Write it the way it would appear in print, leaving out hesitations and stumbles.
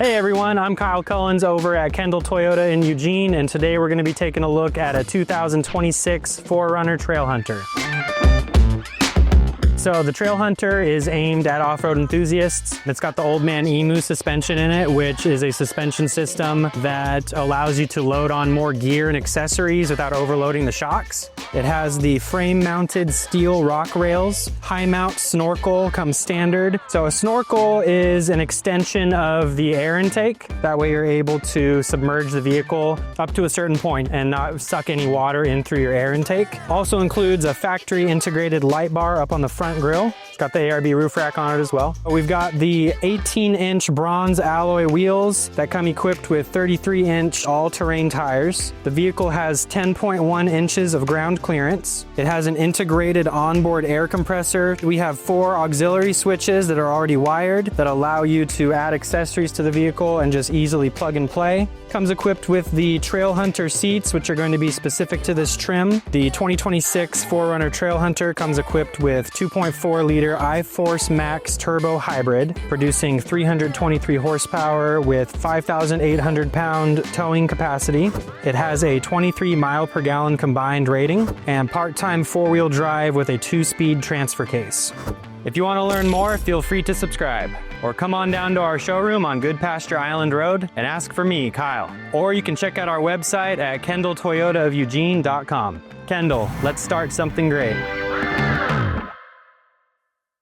Hey everyone, I'm Kyle Cullens over at Kendall Toyota in Eugene, and today we're going to be taking a look at a 2026 4Runner Trailhunter. So the Trailhunter is aimed at off-road enthusiasts. It's got the Old Man Emu suspension in it, which is a suspension system that allows you to load on more gear and accessories without overloading the shocks. It has the frame-mounted steel rock rails. High mount snorkel comes standard. So a snorkel is an extension of the air intake. That way you're able to submerge the vehicle up to a certain point and not suck any water in through your air intake. Also includes a factory integrated light bar up on the front grille. It's got the ARB roof rack on it as well. We've got the 18-inch bronze alloy wheels that come equipped with 33-inch all-terrain tires. The vehicle has 10.1 inches of ground clearance. It has an integrated onboard air compressor. We have 4 auxiliary switches that are already wired that allow you to add accessories to the vehicle and just easily plug and play. Comes equipped with the Trailhunter seats, which are going to be specific to this trim. The 2026 4Runner Trailhunter comes equipped with 2.4-liter iForce Max turbo hybrid, producing 323 horsepower with 5,800-pound towing capacity. It has a 23 mile per gallon combined rating and part-time 4-wheel drive with a 2-speed transfer case. If you want to learn more, feel free to subscribe. Or come on down to our showroom on Good Pasture Island Road and ask for me, Kyle. Or you can check out our website at kendalltoyotaofeugene.com. Kendall, let's start something great.